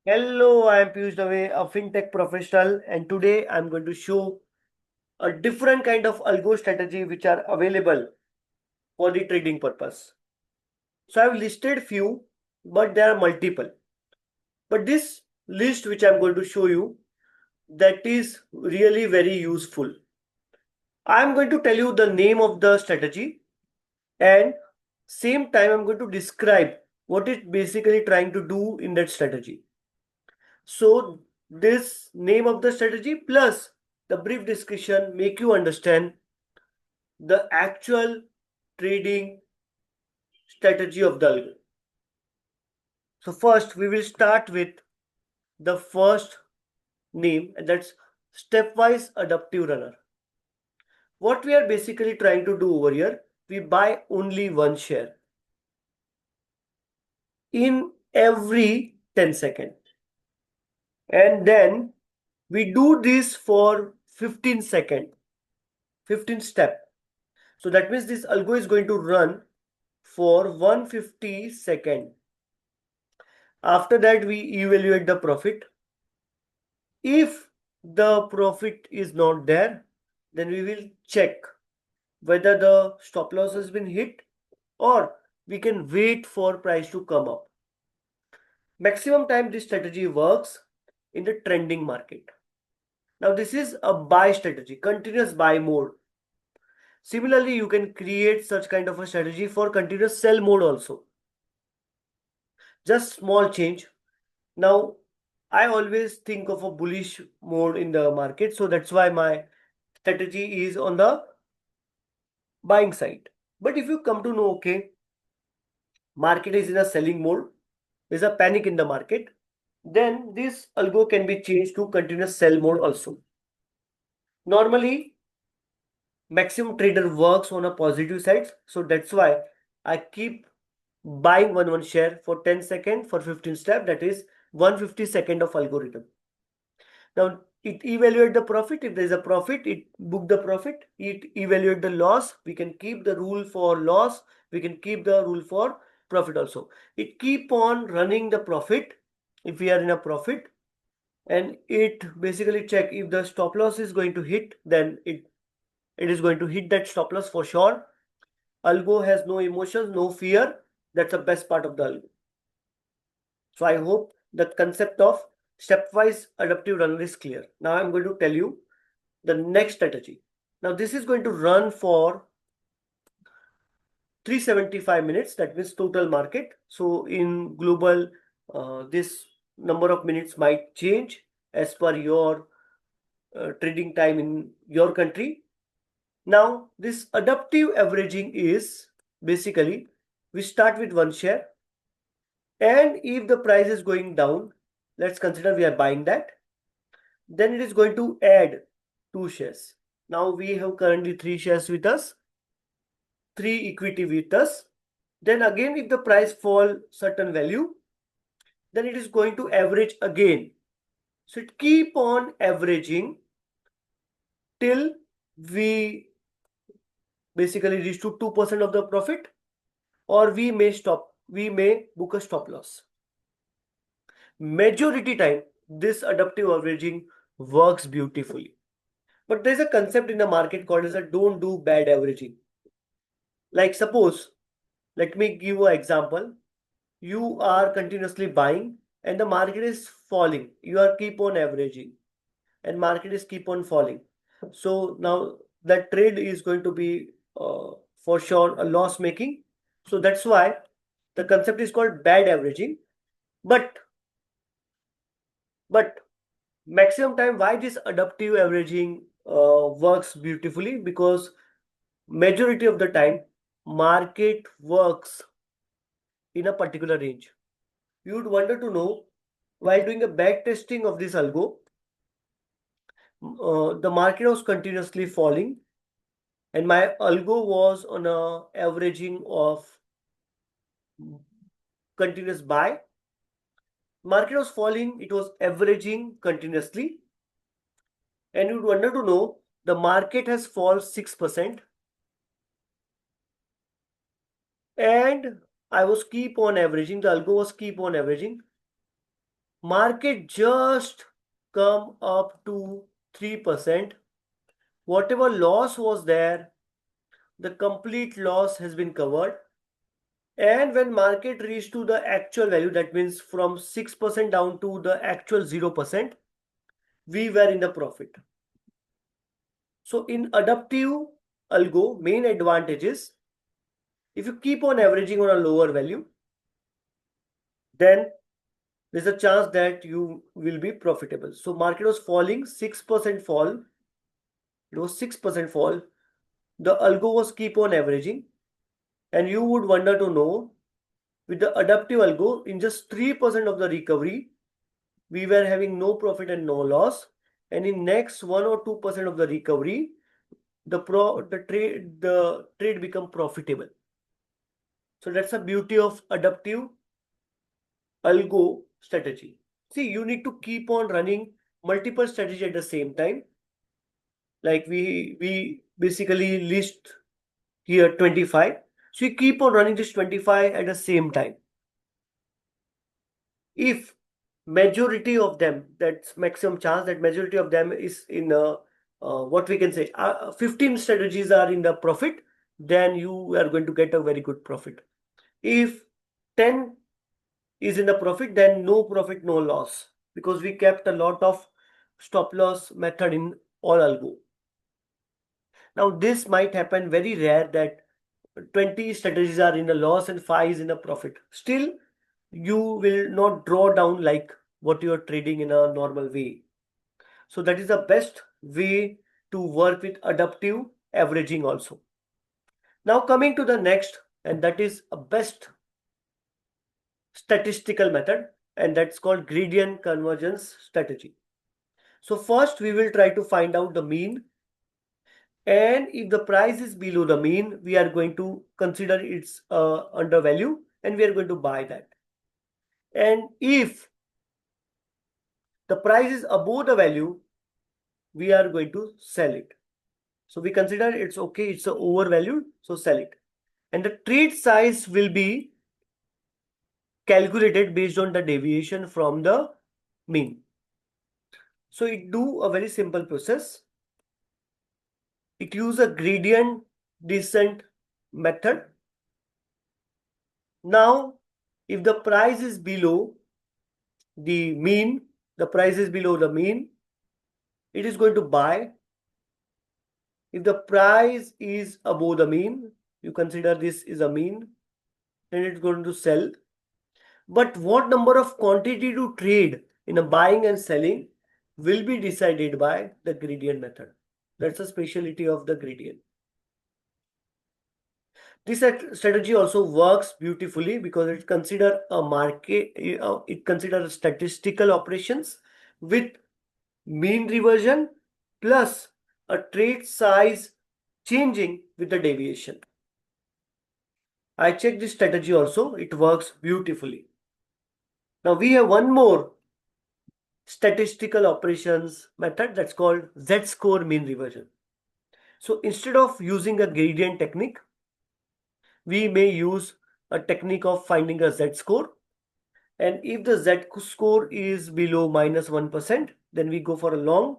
Hello, I am Piyush Dave, a fintech professional, and today I'm going to show a different kind of algo strategy which are available for the trading purpose. So I've listed few, but there are multiple. But this list which I'm going to show you, that is really very useful. I'm going to tell you the name of the strategy, and same time I'm going to describe what it's basically trying to do in that strategy. So this name of the strategy plus the brief description make you understand the actual trading strategy of the algorithm. So first we will start with the first name, and that's stepwise adaptive runner. What we are basically trying to do over here, we buy only one share in every 10 seconds, and then we do this for 15 seconds, 15 step. So that means this algo is going to run for 150 seconds. After that, we evaluate the profit. If the profit is not there, then we will check whether the stop loss has been hit, or we can wait for price to come up. Maximum time this strategy works in the trending market. Now this is a buy strategy, continuous buy mode. Similarly, you can create such kind of a strategy for continuous sell mode also. Just small change. Now, I always think of a bullish mode in the market, so that's why my strategy is on the buying side. But if you come to know, okay, market is in a selling mode, there's a panic in the market, then this algo can be changed to continuous sell mode also. Normally, maximum trader works on a positive side, so that's why I keep buying one share for 10 seconds for 15 step, that is 150 second of algorithm. Now it evaluate the profit. If there is a profit, it book the profit. It evaluate the loss. We can keep the rule for loss. We can keep the rule for profit also. It keep on running the profit if we are in a profit, and it basically check if the stop loss is going to hit, then it is going to hit that stop loss for sure. Algo has no emotions, no fear. That's the best part of the algo. So I hope the concept of stepwise adaptive runner is clear. Now I'm going to tell you the next strategy. Now this is going to run for 375 minutes. That means total market. So in global, this number of minutes might change as per your trading time in your country. Now this adaptive averaging is basically we start with one share, and if the price is going down, let's consider we are buying that, then it is going to add two shares. Now we have currently three shares with us, three equity with us. Then again, if the price fall certain value, then it is going to average again. So it keep on averaging till we basically reach to 2% of the profit, or we may book a stop loss. Majority time, this adaptive averaging works beautifully. But there's a concept in the market called as a don't do bad averaging. Like suppose, let me give you an example. You are continuously buying and the market is falling. You are keep on averaging and market is keep on falling. So now that trade is going to be for sure a loss making. So that's why the concept is called bad averaging. But maximum time, why this adaptive averaging works beautifully? Because majority of the time market works in a particular range. You would wonder to know, while doing a back testing of this algo, the market was continuously falling and my algo was on a averaging of continuous buy. Market was falling, it was averaging continuously, and you would wonder to know the market has fallen 6%, and I was keep on averaging, the algo was keep on averaging. market just come up to 3%. Whatever loss was there, the complete loss has been covered. And when market reached to the actual value, that means from 6% down to the actual 0%, we were in the profit. So in adaptive algo, main advantage is if you keep on averaging on a lower value, then there's a chance that you will be profitable. So market was falling, 6% fall. It was 6% fall. The algo was keep on averaging. And you would wonder to know, with the adaptive algo, in just 3% of the recovery, we were having no profit and no loss. And in next 1 or 2% of the recovery, the trade become profitable. So that's the beauty of adaptive algo strategy. See, you need to keep on running multiple strategies at the same time. Like we basically list here 25. So you keep on running this 25 at the same time. If majority of them, that's maximum chance that majority of them is in what we can say 15 strategies are in the profit, then you are going to get a very good profit. If 10 is in the profit, then no profit, no loss, because we kept a lot of stop loss method in all algo. Now this might happen very rare that 20 strategies are in the loss and 5 is in the profit. Still, you will not draw down like what you are trading in a normal way. So that is the best way to work with adaptive averaging also. Now coming to the next, and that is a best statistical method, and that's called gradient convergence strategy. So first we will try to find out the mean, and if the price is below the mean, we are going to consider it's undervalue and we are going to buy that. And if the price is above the value, we are going to sell it. So we consider it's okay, it's overvalued, so sell it. And the trade size will be calculated based on the deviation from the mean. So it do a very simple process. It use a gradient descent method. Now, if the price is below the mean, it is going to buy. If the price is above the mean, you consider this is a mean, then it's going to sell. But what number of quantity to trade in a buying and selling will be decided by the gradient method. That's a specialty of the gradient. This strategy also works beautifully because it considers a market, it considers statistical operations with mean reversion plus a trade size changing with the deviation. I checked this strategy also, it works beautifully. Now we have one more statistical operations method that's called Z-score mean reversion. So instead of using a gradient technique, we may use a technique of finding a Z-score. And if the Z-score is below -1%, then we go for a long.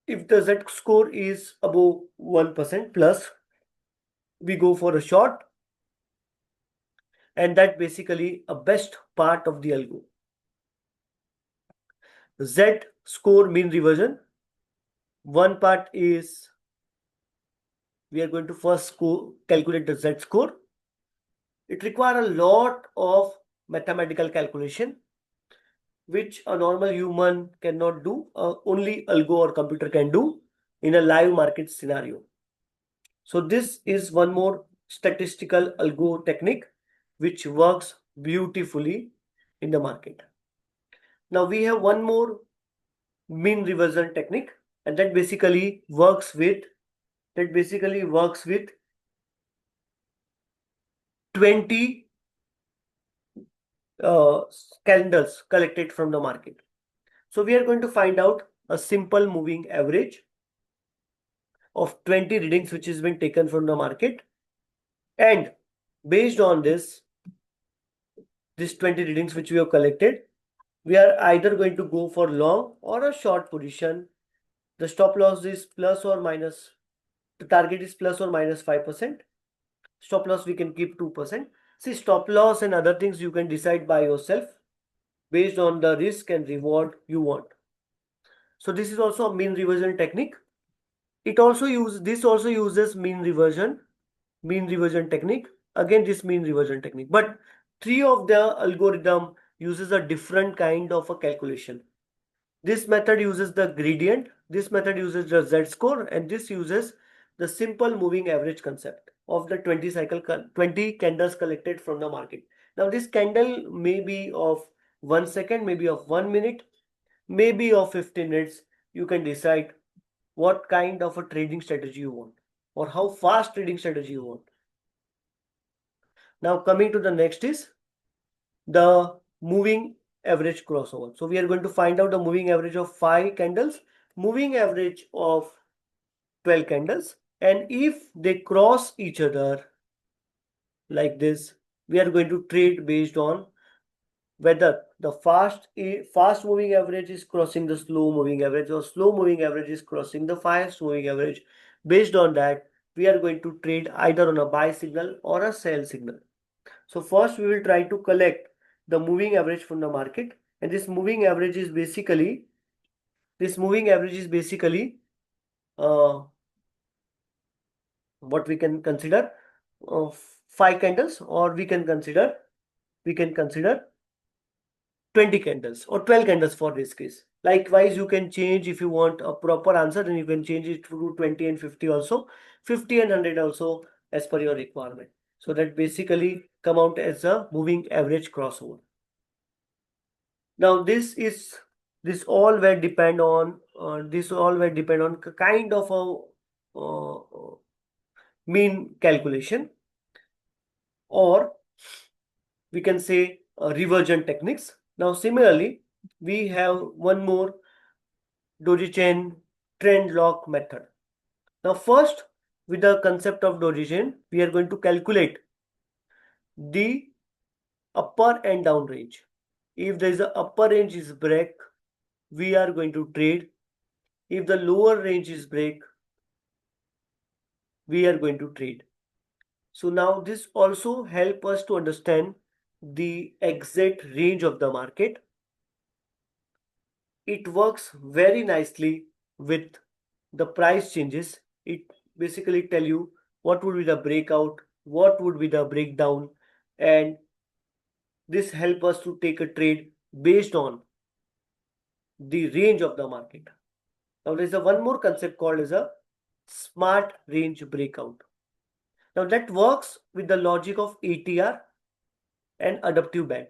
If the Z-score is above 1% plus, we go for a short. And that basically a best part of the algo. Z-score mean reversion. One part is we are going to first calculate the Z-score. It requires a lot of mathematical calculation, which a normal human cannot do. Only algo or computer can do in a live market scenario. So this is one more statistical algo technique which works beautifully in the market. Now we have one more mean reversion technique, and that basically works with 20 candles collected from the market. So we are going to find out a simple moving average of 20 readings which has been taken from the market, and based on this these 20 readings which we have collected, we are either going to go for long or a short position. The stop loss is plus or minus, the target is plus or minus 5%. Stop loss we can keep 2%. See, stop loss and other things you can decide by yourself based on the risk and reward you want. So this is also a mean reversion technique. This also uses mean reversion technique. Again, this mean reversion technique, but three of the algorithm uses a different kind of a calculation. This method uses the gradient, this method uses the z-score, and this uses the simple moving average concept of the 20 candles collected from the market. Now this candle may be of 1 second, maybe of 1 minute, maybe of 15 minutes. You can decide what kind of a trading strategy you want or how fast trading strategy you want. Now coming to the next is the moving average crossover. So we are going to find out the moving average of 5 candles, moving average of 12 candles, and if they cross each other like this, we are going to trade based on whether the fast moving average is crossing the slow moving average or slow moving average is crossing the fast moving average. Based on that, we are going to trade either on a buy signal or a sell signal. So first we will try to collect the moving average from the market, and this moving average is basically what we can consider 5 candles, or we can consider 20 candles or 12 candles for this case. Likewise, you can change if you want a proper answer, then you can change it to 20 and 50 also, 50 and 100 also, as per your requirement. So that basically come out as a moving average crossover. Now this all will depend on kind of a mean calculation, or we can say reversion techniques. Now similarly, we have one more Donchian trend lock method. Now first, with the concept of Donchian, we are going to calculate the upper and down range. If there is a upper range is break, we are going to trade. If the lower range is break, we are going to trade. So now this also help us to understand the exact range of the market. It works very nicely with the price changes. It basically tell you what would be the breakout, what would be the breakdown, and this help us to take a trade based on the range of the market. Now there is a one more concept called as a smart range breakout. Now that works with the logic of ATR and adaptive band.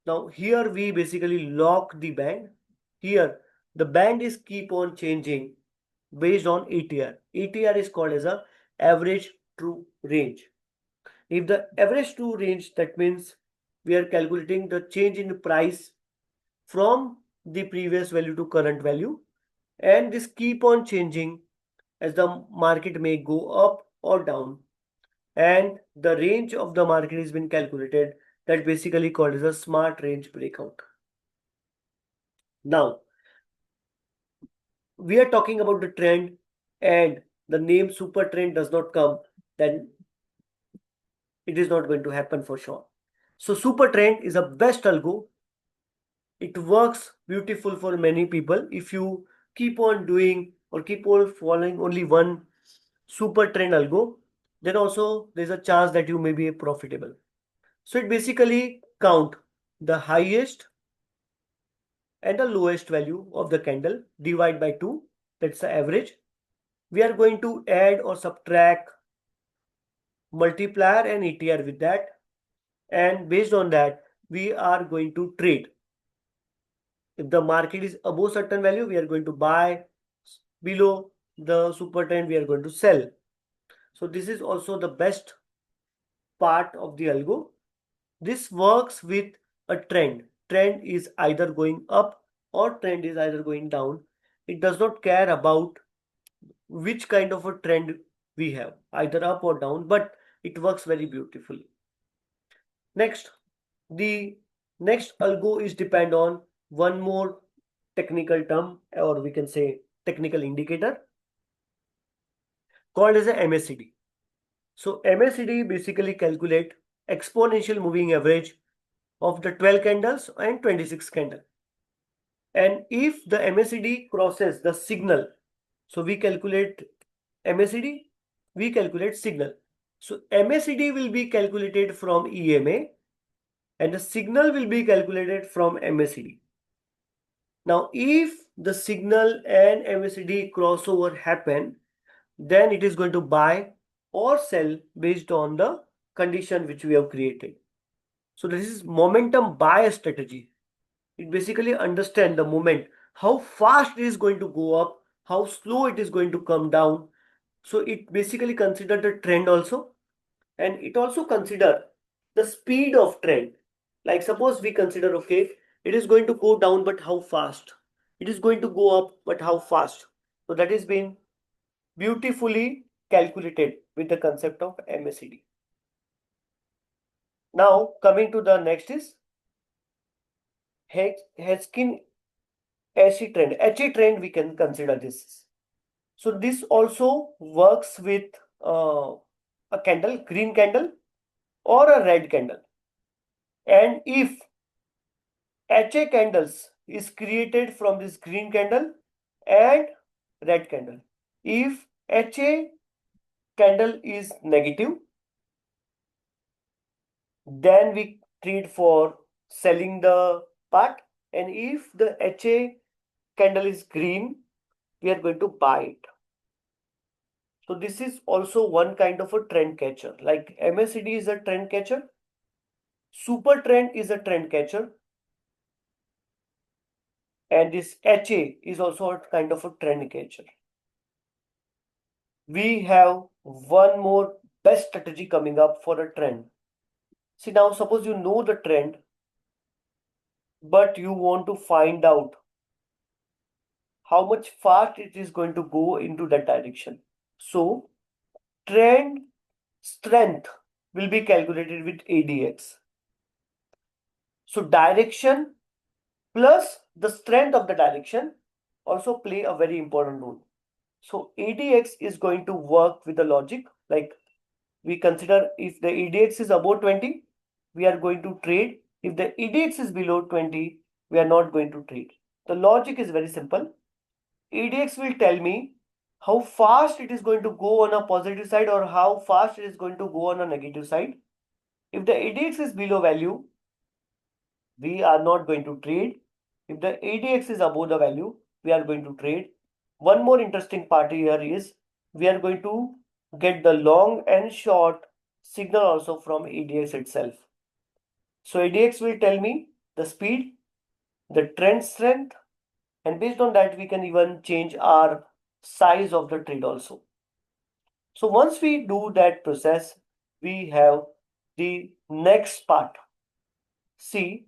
Now here we basically lock the band. Here the band is keep on changing based on ATR. ATR is called as a average true range. If the average true range, that means we are calculating the change in price from the previous value to current value, and this keep on changing as the market may go up or down, and the range of the market has been calculated, that basically called as a smart range breakout. Now we are talking about the trend, and the name super trend does not come, then it is not going to happen for sure. So super trend is a best algo. It works beautiful for many people. If you keep on doing or keep on following only one super trend algo, then also there's a chance that you may be profitable. So it basically count the highest and the lowest value of the candle, divide by 2, that's the average. We are going to add or subtract multiplier and ATR with that, and based on that we are going to trade. If the market is above certain value, we are going to buy. Below the super trend, we are going to sell. So this is also the best part of the algo. This works with a trend. Trend is either going up or trend is either going down. It does not care about which kind of a trend we have, either up or down, but it works very beautifully. Next, the Next, algo is depend on one more technical term, or we can say technical indicator, called as a MACD. So MACD basically calculate exponential moving average of the 12 candles and 26 candle. And if the MACD crosses the signal, so we calculate MACD, we calculate signal. So MACD will be calculated from EMA and the signal will be calculated from MACD. Now, if the signal and MACD crossover happen, then it is going to buy or sell based on the condition which we have created. So this is momentum buy strategy. It basically understand the moment, how fast it is going to go up, how slow it is going to come down. So it basically consider the trend also, and it also consider the speed of trend. Like suppose we consider, okay, it is going to go down, but how fast? It is going to go up, but how fast? So that is been beautifully calculated with the concept of MACD. Now coming to the next is Heikin-Ashi trend. HA trend we can consider this. So this also works with a candle, green candle or a red candle. And if HA candles is created from this green candle and red candle. If HA candle is negative, then we trade for selling the part, and if the HA candle is green, we are going to buy it. So this is also one kind of a trend catcher. Like MACD is a trend catcher, SuperTrend is a trend catcher, and this HA is also a kind of a trend catcher. We have one more best strategy coming up for a trend. See, now suppose you know the trend, but you want to find out how much fast it is going to go into that direction. So trend strength will be calculated with ADX. So direction plus the strength of the direction also play a very important role. So ADX is going to work with the logic, like we consider if the ADX is above 20, we are going to trade. If the ADX is below 20, we are not going to trade. The logic is very simple. ADX will tell me how fast it is going to go on a positive side or how fast it is going to go on a negative side. If the ADX is below value, we are not going to trade. If the ADX is above the value, we are going to trade. One more interesting part here is we are going to get the long and short signal also from ADX itself. So ADX will tell me the speed, the trend strength, and based on that we can even change our size of the trade also. So once we do that process, we have the next part. See,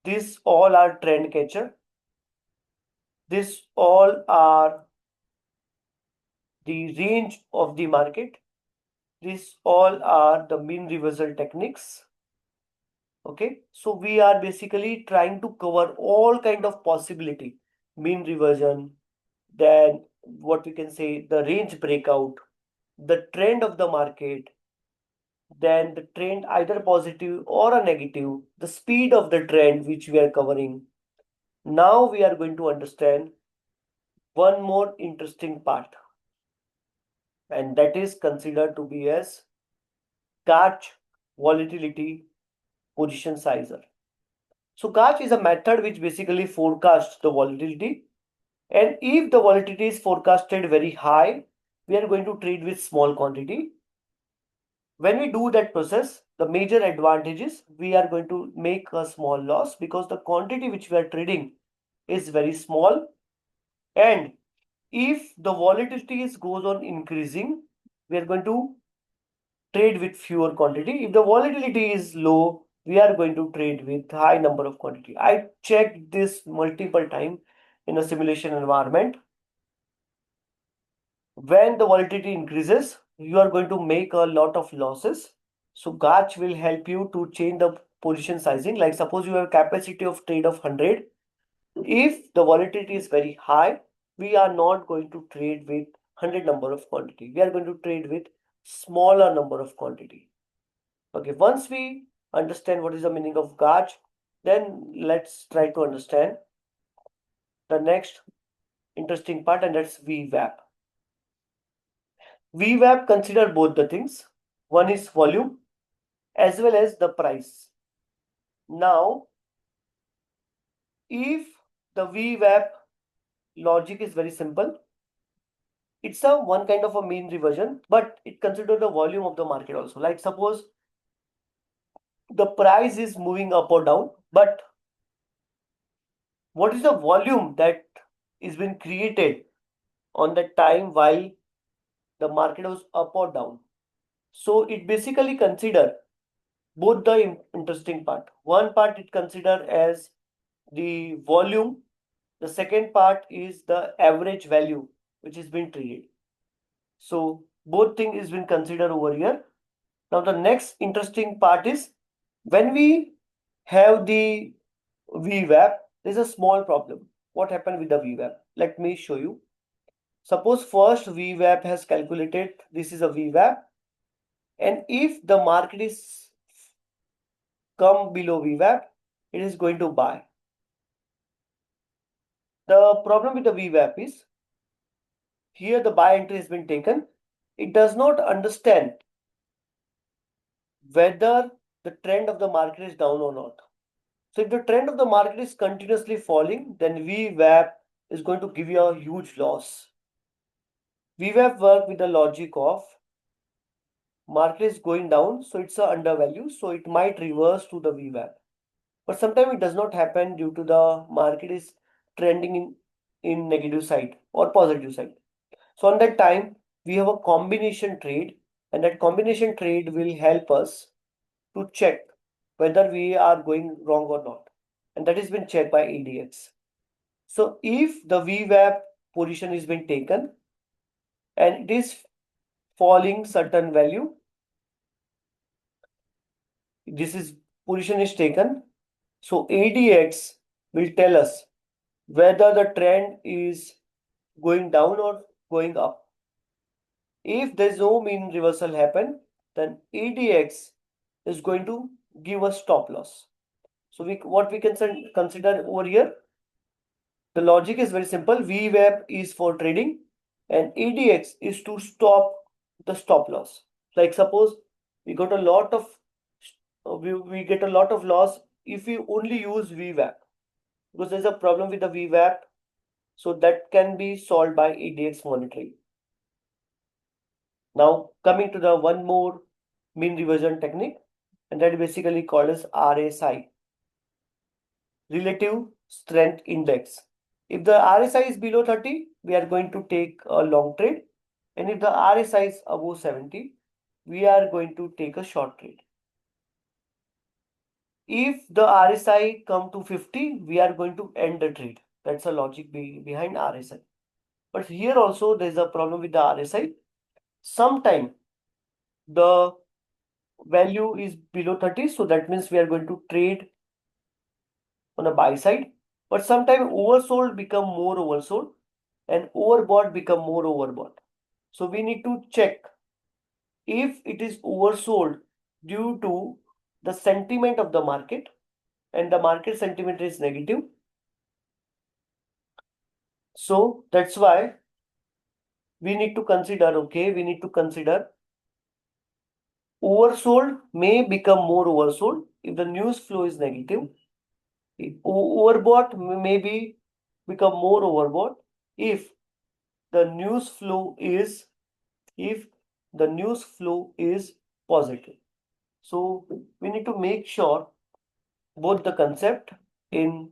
these all are trend catcher. These all are the range of the market. These all are the mean reversal techniques. Okay, so we are basically trying to cover all kind of possibility. Mean reversion, then what we can say the range breakout, the trend of the market, then the trend either positive or a negative, the speed of the trend which we are covering. Now we are going to understand one more interesting part, and that is considered to be as GARCH volatility position sizer. So GARCH is a method which basically forecasts the volatility, and if the volatility is forecasted very high, we are going to trade with small quantity. When we do that process, the major advantage is we are going to make a small loss because the quantity which we are trading is very small, and if the volatility goes on increasing, we are going to trade with fewer quantity. If the volatility is low, we are going to trade with high number of quantity. I checked this multiple times in a simulation environment. When the volatility increases, you are going to make a lot of losses. So GARCH will help you to change the position sizing. Like suppose you have capacity of trade of 100. If the volatility is very high, we are not going to trade with 100 number of quantity. We are going to trade with smaller number of quantity. Okay, once we understand what is the meaning of GARCH, then let's try to understand the next interesting part, and that's VWAP. VWAP consider both the things. One is volume as well as the price. Now, if the VWAP logic is very simple, it's a one kind of a mean reversion, but it considers the volume of the market also. Like suppose the price is moving up or down, but what is the volume that is been created on the time while the market was up or down? So it basically consider both the interesting part. One part it consider as the volume. The second part is the average value which is being traded. So both thing is being considered over here. Now the next interesting part is when we have the VWAP, there's a small problem. What happened with the VWAP? Let me show you. Suppose first VWAP has calculated, this is a VWAP, and if the market is come below VWAP, it is going to buy. The problem with the VWAP is here the buy entry has been taken. It does not understand whether the trend of the market is down or not. So if the trend of the market is continuously falling, then VWAP is going to give you a huge loss. VWAP work with the logic of market is going down, so it's a undervalue, so it might reverse to the VWAP. But sometimes it does not happen due to the market is trending in negative side or positive side. So on that time, we have a combination trade, and that combination trade will help us to check whether we are going wrong or not. And that has been checked by ADX. So if the VWAP position is being taken and it is falling certain value, this is position is taken. So ADX will tell us whether the trend is going down or going up. If there is no mean reversal happen, then ADX is going to give us stop loss. So what we can consider over here, the logic is very simple. VWAP is for trading and ADX is to stop the stop loss. Like suppose we got a lot of we get a lot of loss if we only use VWAP, because there's a problem with the VWAP. So that can be solved by ADX monitoring. Now coming to the one more mean reversion technique, and that is basically called as RSI, Relative Strength Index. If the RSI is below 30, we are going to take a long trade, and if the RSI is above 70, we are going to take a short trade. If the RSI come to 50, we are going to end the trade. That's the logic behind RSI. But here also there is a problem with the RSI. Sometimes the value is below 30, so that means we are going to trade on the buy side. But sometimes oversold become more oversold and overbought become more overbought. So we need to check if it is oversold due to the sentiment of the market, and the market sentiment is negative. So that's why we need to consider, oversold may become more oversold if the news flow is negative. Overbought may become more overbought if the news flow is positive. So we need to make sure both the concept in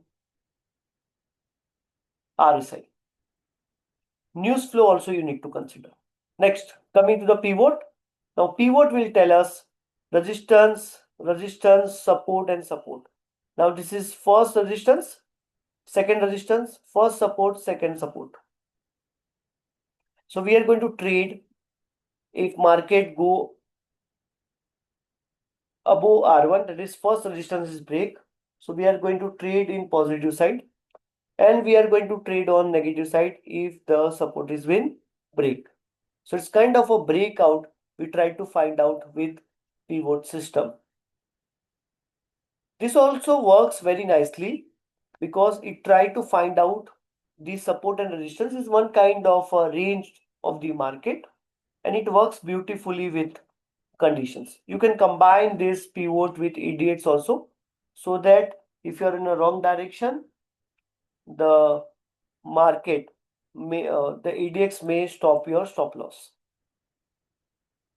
RSI. News flow also you need to consider. Next, coming to the pivot. Now pivot will tell us resistance, support and support. Now this is first resistance, second resistance, first support, second support. So we are going to trade if market go above R1, that is first resistance is break. So we are going to trade in positive side, and we are going to trade on negative side if the support is been break. So it's kind of a breakout we try to find out with pivot system. This also works very nicely because it try to find out the support and resistance is one kind of a range of the market, and it works beautifully with conditions. You can combine this pivot with idiots also, so that if you're in a wrong direction, the market may the EDX may stop your stop loss.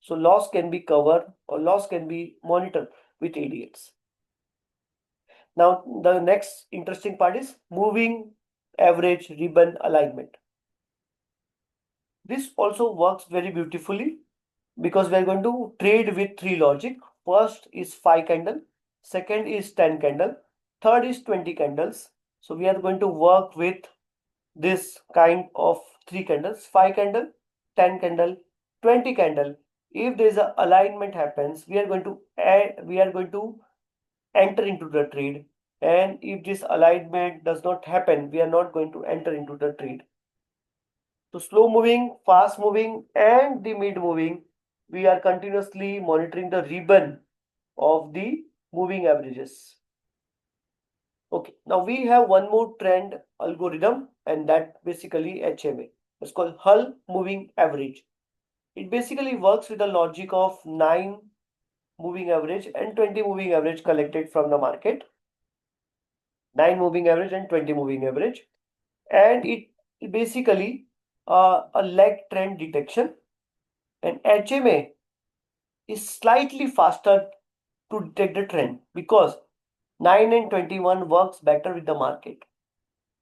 So loss can be covered or loss can be monitored with EDX. Now the next interesting part is moving average ribbon alignment. This also works very beautifully because we are going to trade with three logic. First is 5 candle, second is 10 candle, third is 20 candles. So we are going to work with this kind of three candles, 5 candle, 10 candle, 20 candle. If there is a alignment happens, we are going to enter into the trade, and if this alignment does not happen, we are not going to enter into the trade. So slow moving, fast moving, and the mid moving, we are continuously monitoring the ribbon of the moving averages. Okay, now we have one more trend algorithm, and that basically HMA. It's called Hull Moving Average. It basically works with the logic of 9 moving average and 20 moving average collected from the market. 9 moving average and 20 moving average. And it basically a leg trend detection. And HMA is slightly faster to detect the trend because 9 and 21 works better with the market.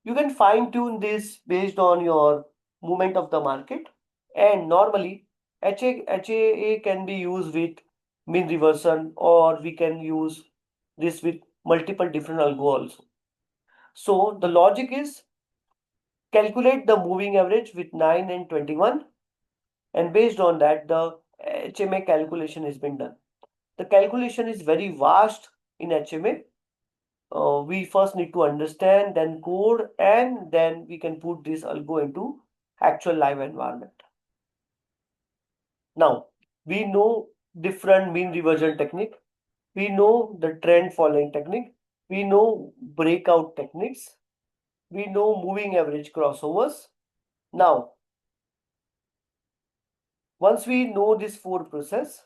You can fine tune this based on your movement of the market, and normally HAA can be used with mean reversion, or we can use this with multiple different algo also. So the logic is calculate the moving average with 9 and 21, and based on that the HMA calculation has been done. The calculation is very vast in HMA. We first need to understand, then code, and then we can put this algo into actual live environment. Now, we know different mean reversion technique. We know the trend following technique. We know breakout techniques. We know moving average crossovers. Now, once we know this 4 process,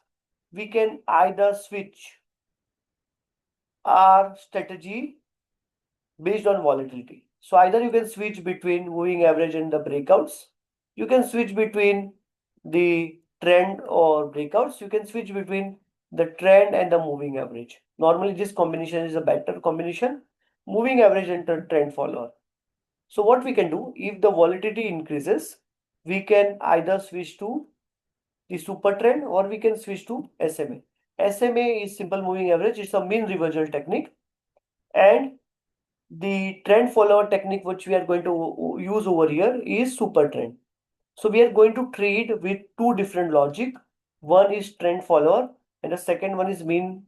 we can either switch our strategy based on volatility. So either you can switch between moving average and the breakouts. You can switch between the trend or breakouts. You can switch between the trend and the moving average. Normally this combination is a better combination, moving average and the trend follower. So what we can do, if the volatility increases, we can either switch to the super trend or we can switch to SMA. SMA is simple moving average. It's a mean reversal technique, and the trend follower technique which we are going to use over here is super trend. So we are going to trade with two different logic. One is trend follower and the second one is mean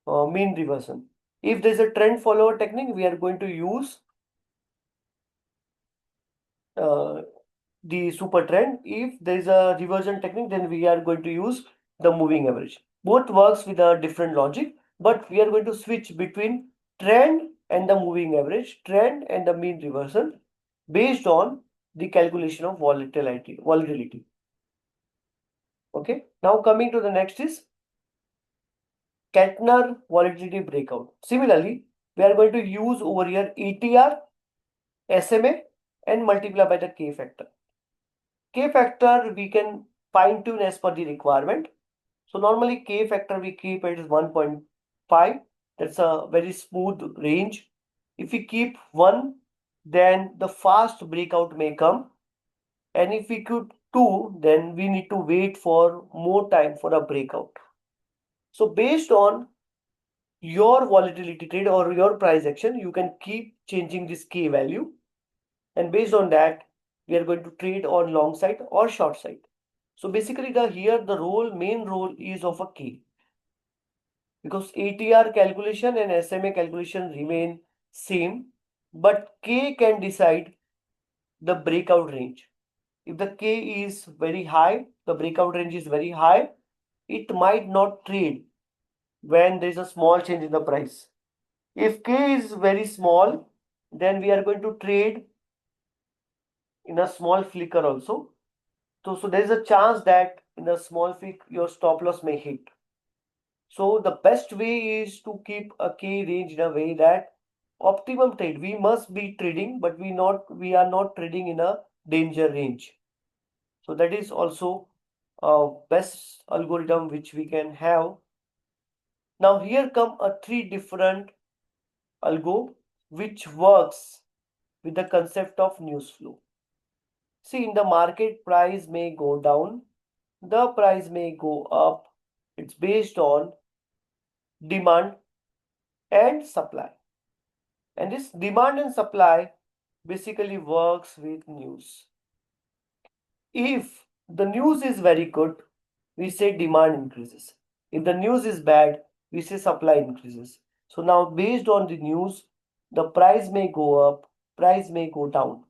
reversion. If there is a trend follower technique, we are going to use the super trend. If there is a reversion technique, then we are going to use the moving average. Both works with a different logic, but we are going to switch between trend and the moving average, trend and the mean reversion based on the calculation of volatility. Okay, now coming to the next is Keltner volatility breakout. Similarly, we are going to use over here ATR, SMA, and multiply by the K factor. K factor we can fine tune as per the requirement. So normally K factor we keep it as 1.5. That's a very smooth range. If we keep 1, then the fast breakout may come. And if we keep 2, then we need to wait for more time for a breakout. So based on your volatility trade or your price action, you can keep changing this K value. And based on that, we are going to trade on long side or short side. So basically the main role is of a K. because ATR calculation and SMA calculation remain same, but K can decide the breakout range. If the K is very high, the breakout range is very high, it might not trade when there is a small change in the price. If K is very small, then we are going to trade in a small flicker also. So there is a chance that in a small flick your stop loss may hit. So the best way is to keep a K range in a way that optimum trade. We must be trading, but we are not trading in a danger range. So that is also a best algorithm which we can have. Now here come a three different algo which works with the concept of news flow. See, in the market, price may go down, the price may go up. It's based on demand and supply. And this demand and supply basically works with news. If the news is very good, we say demand increases. If the news is bad, we say supply increases. So now based on the news, the price may go up, price may go down.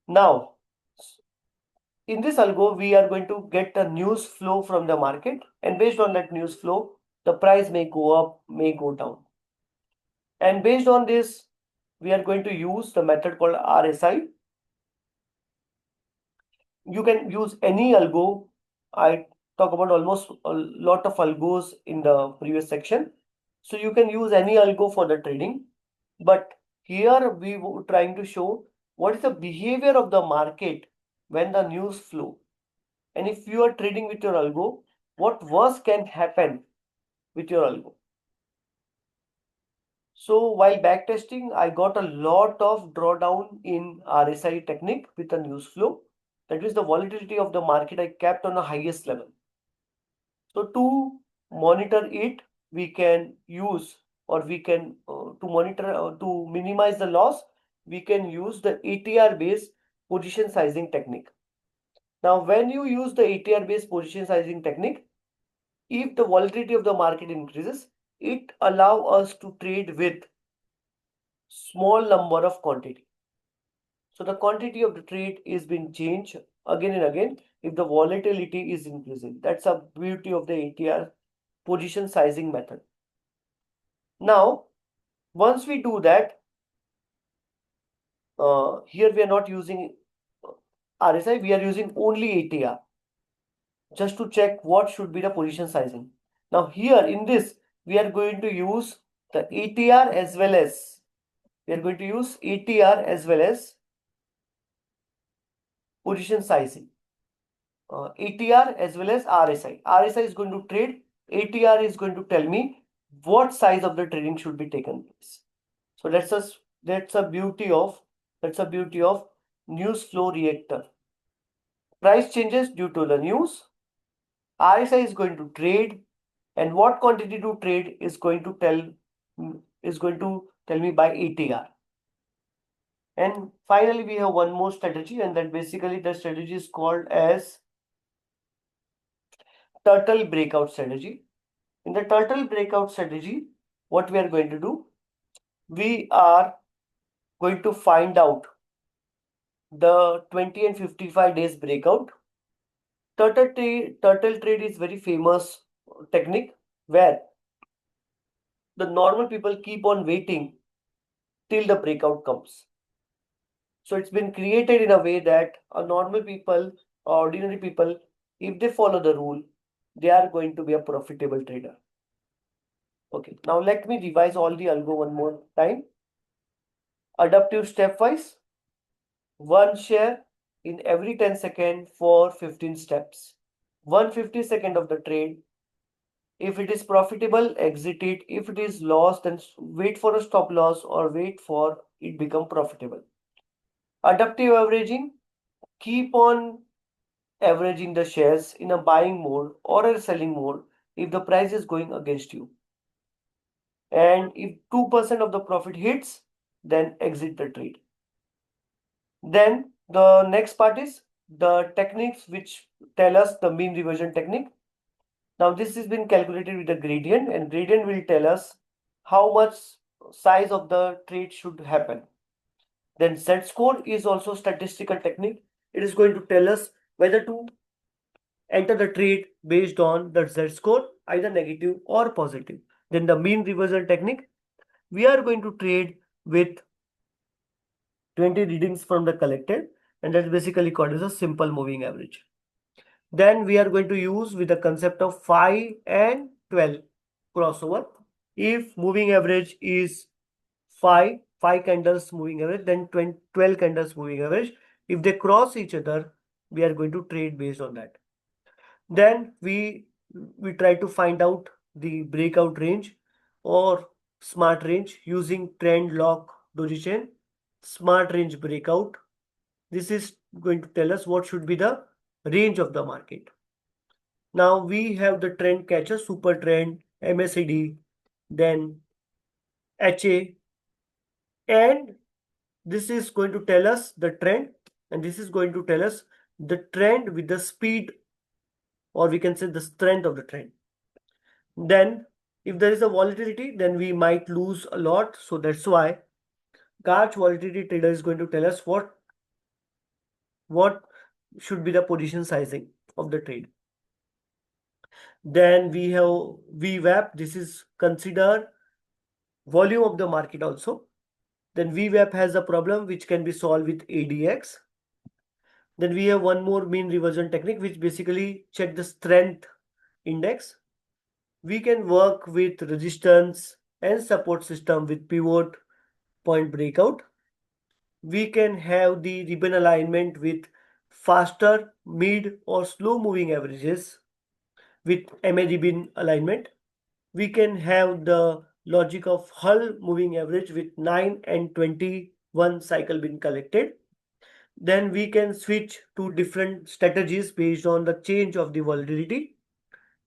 Now, in this algo, we are going to get a news flow from the market, and based on that news flow, the price may go up, may go down. And based on this, we are going to use the method called RSI. You can use any algo. I talk about almost a lot of algos in the previous section. So you can use any algo for the trading. But here we were trying to show what is the behavior of the market when the news flow. And if you are trading with your algo, what worse can happen with your algo? So while backtesting, I got a lot of drawdown in RSI technique with the news flow. That is the volatility of the market I kept on the highest level. So to monitor it, we can use, or we can to monitor to minimize the loss, we can use the ATR based position sizing technique. Now when you use the ATR based position sizing technique, if the volatility of the market increases, it allows us to trade with small number of quantity. So the quantity of the trade is being changed again and again if the volatility is increasing. That's the beauty of the ATR position sizing method. Now, once we do that, here we are not using RSI, we are using only ATR just to check what should be the position sizing. Now here in this, we are going to use the ATR as well as position sizing. ATR as well as RSI. RSI is going to trade. ATR is going to tell me what size of the trading should be taken place. So that's a beauty of news flow reactor. Price changes due to the news. RSI is going to trade, and what quantity to trade is going to tell me by ATR. And finally, we have one more strategy, and that basically the strategy is called as turtle breakout strategy. In the turtle breakout strategy, what we are going to do, we are going to find out the 20 and 55 days breakout. Turtle trade is very famous technique where the normal people keep on waiting till the breakout comes. So it's been created in a way that a normal people, ordinary people, if they follow the rule, they are going to be a profitable trader. Okay, now let me revise all the algo one more time. Adaptive stepwise, one share in every 10 seconds for 15 steps. 150 second of the trade. If it is profitable, exit it. If it is loss, then wait for a stop loss or wait for it become profitable. Adaptive averaging, keep on averaging the shares in a buying mode or a selling mode if the price is going against you. And if 2% of the profit hits, then exit the trade. Then the next part is the techniques which tell us the mean reversion technique. Now this has been calculated with a gradient, and gradient will tell us how much size of the trade should happen. Then Z-score is also statistical technique. It is going to tell us whether to enter the trade based on the Z-score, either negative or positive. Then the mean reversal technique, we are going to trade with 20 readings from the collected, and that's basically called as a simple moving average. Then we are going to use with the concept of 5 and 12 crossover. If moving average is 5 candles moving average, then 12 candles moving average. If they cross each other, we are going to trade based on that. Then we try to find out the breakout range or smart range using trend lock Donchian smart range breakout. This is going to tell us what should be the range of the market. Now we have the trend catcher, SuperTrend MACD, then HA, and this is going to tell us the trend, and this is going to tell us the trend with the speed, or we can say the strength of the trend. Then if there is a volatility, then we might lose a lot. So that's why GARCH volatility trader is going to tell us what should be the position sizing of the trade. Then we have VWAP. This is considered volume of the market also. Then VWAP has a problem which can be solved with ADX. Then we have one more mean reversion technique which basically check the strength index. We can work with resistance and support system with pivot point breakout. We can have the ribbon alignment with faster, mid or slow moving averages with MA ribbon alignment. We can have the logic of Hull moving average with 9 and 21 cycle being collected. Then we can switch to different strategies based on the change of the volatility.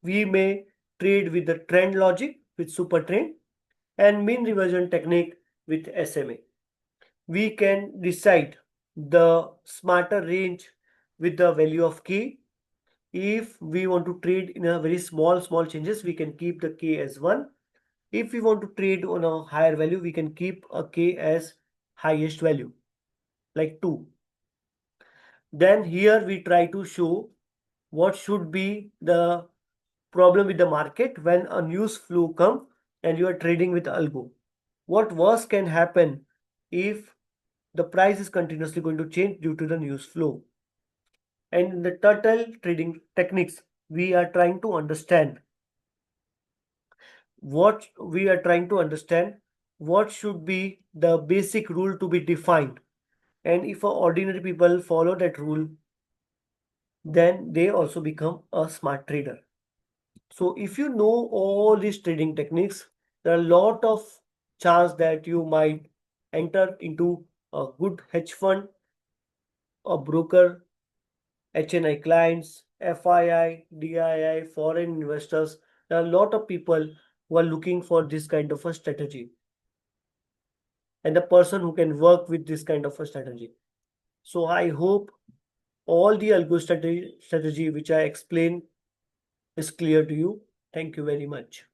We may trade with the trend logic with super trend and mean reversion technique with SMA. We can decide the smarter range with the value of K. If we want to trade in a very small changes, we can keep the K as 1. If we want to trade on a higher value, we can keep a K as highest value, like 2. Then here we try to show what should be the problem with the market when a news flow comes and you are trading with Algo. What worse can happen if the price is continuously going to change due to the news flow? And in the turtle trading techniques, we are trying to understand what should be the basic rule to be defined, and if ordinary people follow that rule, then they also become a smart trader. So if you know all these trading techniques, there are a lot of chance that you might enter into a good hedge fund, a broker, HNI clients, FII, DII, foreign investors. There are a lot of people who are looking for this kind of a strategy, and the person who can work with this kind of a strategy. So I hope all the algo strategy which I explained is clear to you. Thank you very much.